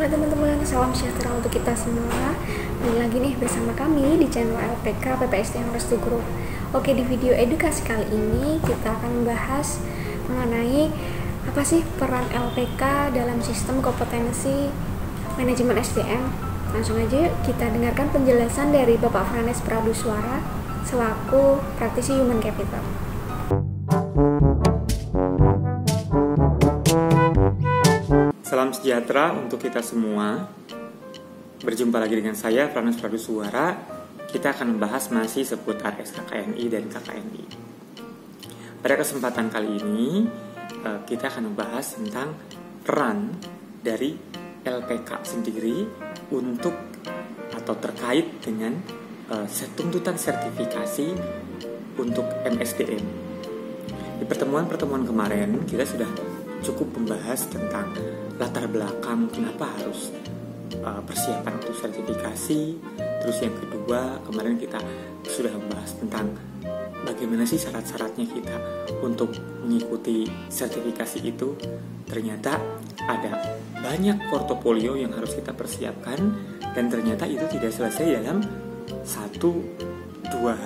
Halo teman-teman, salam sejahtera untuk kita semua. Kembali lagi nih bersama kami di channel LPK PPSDM Restu Group. Oke, di video edukasi kali ini kita akan membahas mengenai apa sih peran LPK dalam sistem kompetensi manajemen SDM. Langsung aja kita dengarkan penjelasan dari Bapak Franes Praduswara selaku praktisi Human Capital. Salam sejahtera untuk kita semua. Berjumpa lagi dengan saya, Franes Praduswara. Kita akan membahas masih seputar SKKNI dan KKNI. Pada kesempatan kali ini, kita akan membahas tentang peran dari LPK sendiri untuk atau terkait dengan tuntutan sertifikasi untuk MSDM. Di pertemuan-pertemuan kemarin, kita sudah cukup membahas tentang latar belakang kenapa harus persiapan untuk sertifikasi. Terus yang kedua, kemarin kita sudah membahas tentang bagaimana sih syarat-syaratnya kita untuk mengikuti sertifikasi itu. Ternyata ada banyak portofolio yang harus kita persiapkan, dan ternyata itu tidak selesai dalam 1-2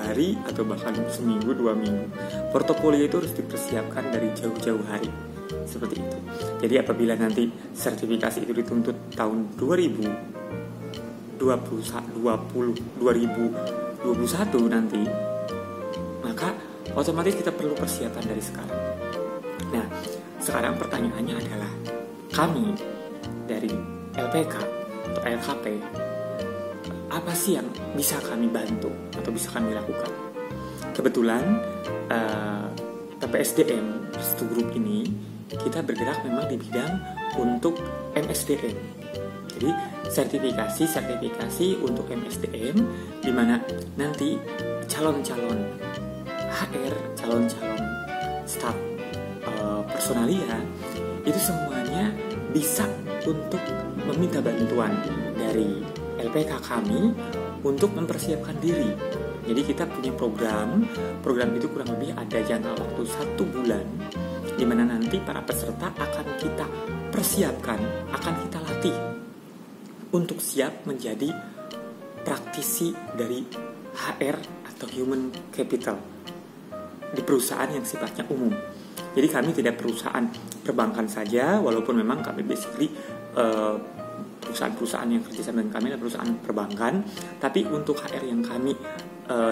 hari atau bahkan seminggu 2 minggu. Portofolio itu harus dipersiapkan dari jauh-jauh hari. Seperti itu. Jadi apabila nanti sertifikasi itu dituntut tahun 2021 nanti, maka otomatis kita perlu persiapan dari sekarang. Nah, sekarang pertanyaannya adalah, kami dari LPK atau LKP, apa sih yang bisa kami bantu atau bisa kami lakukan? Kebetulan PPSDM Restu Group ini kita bergerak memang di bidang untuk MSDM. Jadi sertifikasi untuk MSDM, di mana nanti calon-calon HR, calon-calon staf personalia itu semuanya bisa untuk meminta bantuan dari LPK kami untuk mempersiapkan diri. Jadi kita punya program itu kurang lebih ada jangka waktu 1 bulan, di mana nanti para peserta akan kita persiapkan, akan kita latih untuk siap menjadi praktisi dari HR atau Human Capital di perusahaan yang sifatnya umum. Jadi kami tidak perusahaan perbankan saja, walaupun memang kami basically perusahaan-perusahaan yang kerjasama dengan kami adalah perusahaan perbankan, tapi untuk HR yang kami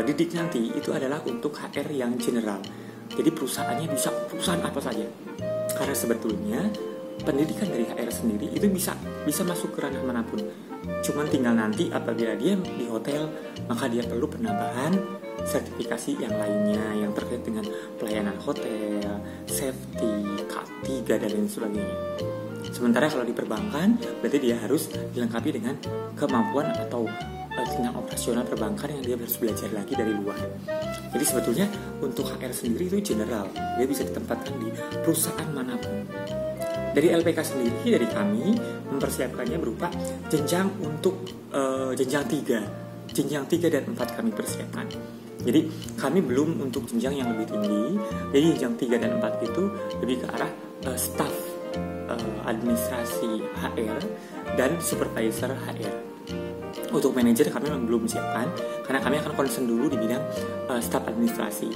didik nanti itu adalah untuk HR yang general. Jadi perusahaannya bisa perusahaan apa saja. Karena sebetulnya pendidikan dari HR sendiri itu bisa masuk ke ranah manapun. Cuman tinggal nanti apabila dia di hotel, maka dia perlu penambahan sertifikasi yang lainnya yang terkait dengan pelayanan hotel, safety, K3 dan lain sebagainya. Sementara kalau di perbankan, berarti dia harus dilengkapi dengan kemampuan atau tentang operasional perbankan yang dia harus belajar lagi dari luar. Jadi sebetulnya untuk HR sendiri itu general, dia bisa ditempatkan di perusahaan manapun. Dari LPK sendiri, dari kami mempersiapkannya berupa jenjang untuk jenjang 3 dan 4 kami persiapkan. Jadi kami belum untuk jenjang yang lebih tinggi. Jadi jenjang 3 dan 4 itu lebih ke arah staf administrasi HR dan supervisor HR. Untuk manajer kami memang belum siapkan, karena kami akan concern dulu di bidang staf administrasi.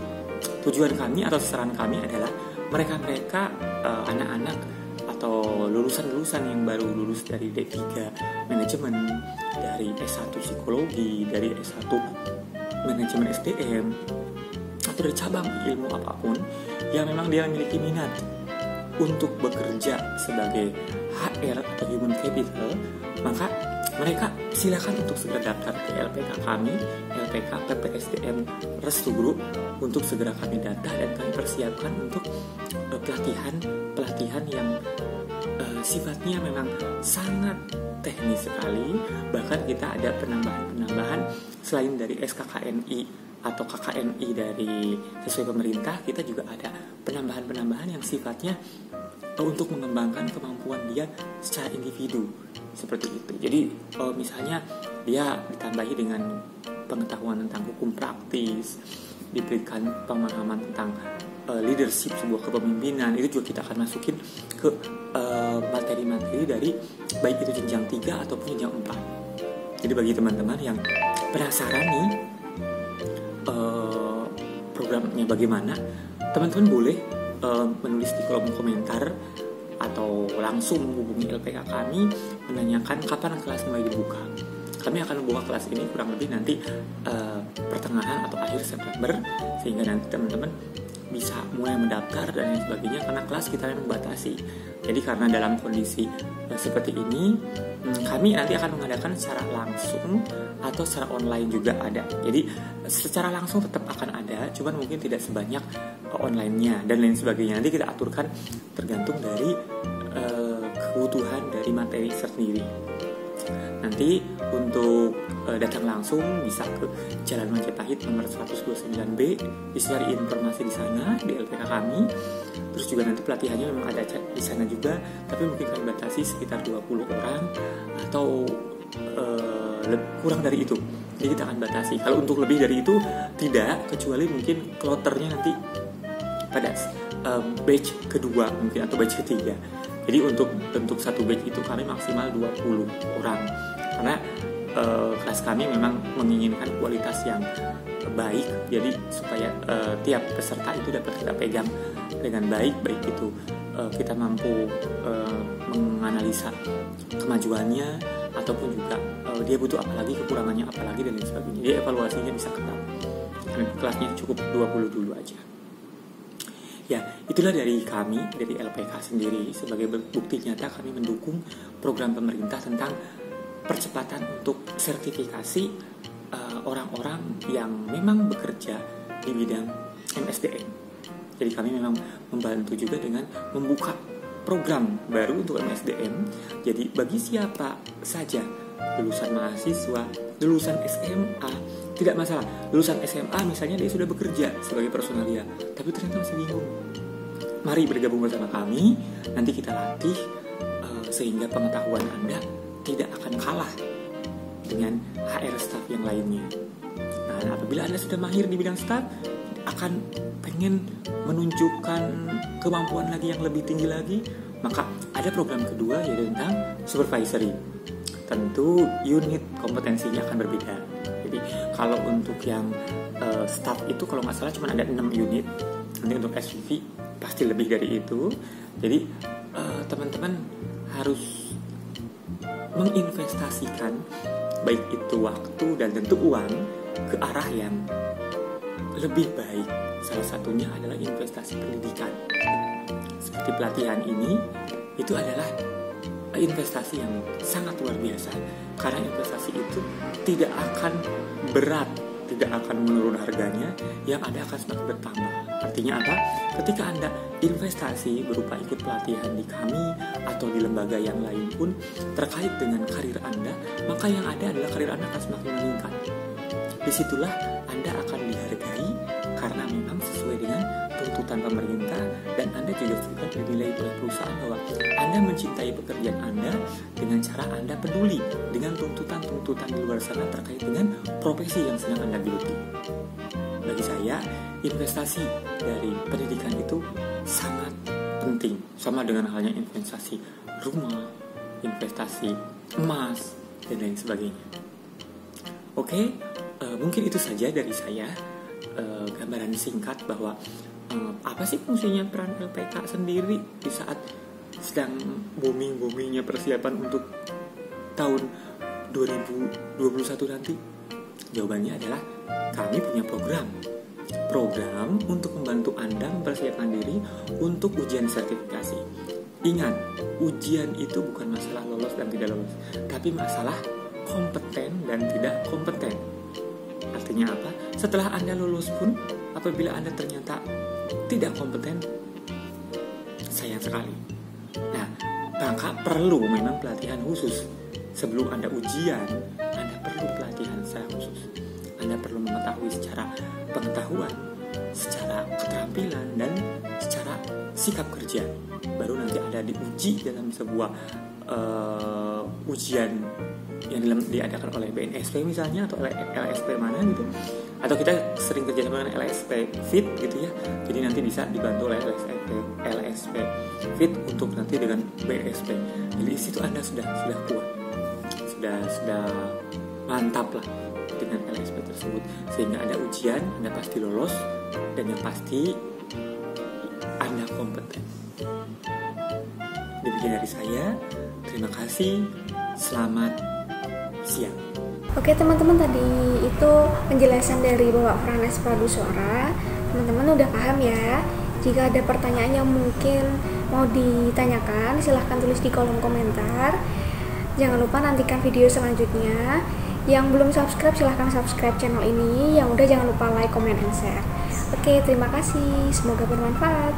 Tujuan kami atau sasaran kami adalah mereka-mereka anak-anak atau lulusan-lulusan yang baru lulus dari D3 manajemen, dari S1 psikologi, dari S1 manajemen SDM, atau dari cabang ilmu apapun yang memang dia memiliki minat untuk bekerja sebagai HR atau Human Capital, maka mereka silakan untuk segera daftar ke LPK kami, LPK PPSDM Restu Group, untuk segera kami data dan kami persiapkan untuk pelatihan yang sifatnya memang sangat teknis sekali. Bahkan kita ada penambahan selain dari SKKNI atau KKNI dari sesuai pemerintah, kita juga ada penambahan yang sifatnya untuk mengembangkan kemampuan dia secara individu, seperti itu. Jadi misalnya dia ditambahi dengan pengetahuan tentang hukum praktis, diberikan pemahaman tentang leadership, sebuah kepemimpinan, itu juga kita akan masukin ke materi-materi dari baik itu jenjang 3 ataupun jenjang 4. Jadi bagi teman-teman yang penasaran nih programnya bagaimana, teman-teman boleh menulis di kolom komentar atau langsung menghubungi LPK kami menanyakan kapan kelas mulai dibuka. Kami akan membuka kelas ini kurang lebih nanti pertengahan atau akhir September, sehingga nanti teman-teman bisa mulai mendaftar dan lain sebagainya, karena kelas kita memang membatasi. Jadi karena dalam kondisi seperti ini, kami nanti akan mengadakan secara langsung atau secara online juga ada. Jadi secara langsung tetap akan ada, cuman mungkin tidak sebanyak online-nya dan lain sebagainya. Nanti kita aturkan tergantung dari kebutuhan dari materi sendiri. Nanti untuk datang langsung bisa ke Jalan Majapahit nomor 129B, bisa cari informasi di sana di LPK kami. Terus juga nanti pelatihannya memang ada di sana juga, tapi mungkin kami batasi sekitar 20 orang atau kurang dari itu. Jadi kita akan batasi. Kalau untuk lebih dari itu tidak, kecuali mungkin kloternya nanti pada batch kedua mungkin atau batch ketiga. Jadi untuk satu batch itu kami maksimal 20 orang. Karena kelas kami memang menginginkan kualitas yang baik, jadi supaya tiap peserta itu dapat kita pegang dengan baik itu kita mampu menganalisa kemajuannya ataupun juga dia butuh apa lagi, kekurangannya apa lagi dan lain sebagainya. Jadi evaluasinya bisa ketat. Kelasnya cukup 20 dulu aja. Ya, itulah dari kami, dari LPK sendiri. Sebagai bukti nyata kami mendukung program pemerintah tentang percepatan untuk sertifikasi orang-orang yang memang bekerja di bidang MSDM. Jadi kami memang membantu juga dengan membuka program baru untuk MSDM. Jadi bagi siapa saja, lulusan mahasiswa, lulusan SMA, tidak masalah. Lulusan SMA misalnya dia sudah bekerja sebagai personalia, tapi ternyata masih bingung. Mari bergabung bersama kami, nanti kita latih sehingga pengetahuan Anda tidak akan kalah dengan HR staff yang lainnya. Nah, apabila Anda sudah mahir di bidang staff, akan pengen menunjukkan kemampuan lagi yang lebih tinggi lagi, maka ada program kedua yaitu tentang supervisory. Tentu unit kompetensinya akan berbeda. Jadi kalau untuk yang staff itu kalau nggak salah cuma ada 6 unit. Nanti untuk SPV pasti lebih dari itu. Jadi teman-teman harus menginvestasikan baik itu waktu dan tentu uang ke arah yang lebih baik. Salah satunya adalah investasi pendidikan. Seperti pelatihan ini, itu adalah investasi yang sangat luar biasa. Karena investasi itu tidak akan berat, tidak akan menurun harganya, yang ada akan semakin bertambah. Artinya apa? Ketika Anda investasi berupa ikut pelatihan di kami atau di lembaga yang lain pun terkait dengan karir Anda, maka yang ada adalah karir Anda akan semakin meningkat. Disitulah Anda akan dihargai karena memang sesuai dengan tuntutan pemerintah, dan Anda juga sudah dinilai oleh perusahaan bahwa Anda mencintai pekerjaan Anda dengan cara Anda peduli dengan tuntutan-tuntutan di luar sana terkait dengan profesi yang sedang Anda geluti. Bagi saya, investasi dari pendidikan itu sangat penting, sama dengan halnya investasi rumah, investasi emas, dan lain sebagainya. Oke, mungkin itu saja dari saya, gambaran singkat bahwa apa sih fungsinya peran LPK sendiri di saat sedang booming-boomingnya persiapan untuk tahun 2021 nanti. Jawabannya adalah kami punya program untuk membantu Anda mempersiapkan diri untuk ujian sertifikasi. Ingat, ujian itu bukan masalah lolos dan tidak lolos, tapi masalah kompeten dan tidak kompeten. Artinya apa? Setelah Anda lulus pun, apabila Anda ternyata tidak kompeten, sayang sekali. Nah, maka perlu memang pelatihan khusus. Sebelum Anda ujian, Anda perlu pelatihan secara khusus. Anda perlu mengetahui secara pengetahuan, secara keterampilan, dan secara sikap kerja. Baru nanti Anda diuji dalam sebuah ujian yang diadakan oleh BNSP misalnya, atau LSP mana gitu, atau kita sering kerjasama dengan LSP Fit gitu ya, jadi nanti bisa dibantu oleh LSP Fit untuk nanti dengan BNSP. Jadi di situ Anda sudah kuat, sudah mantap lah dengan LSP tersebut, sehingga ada ujian Anda pasti lolos, dan yang pasti Anda kompeten. Demikian dari saya, terima kasih, selamat siang. Oke teman-teman, tadi itu penjelasan dari Bapak Franes Praduswara. Teman-teman udah paham ya? Jika ada pertanyaan yang mungkin mau ditanyakan, silahkan tulis di kolom komentar. Jangan lupa nantikan video selanjutnya. Yang belum subscribe, silahkan subscribe channel ini. Yang udah, jangan lupa like, comment, and share. Oke, terima kasih. Semoga bermanfaat.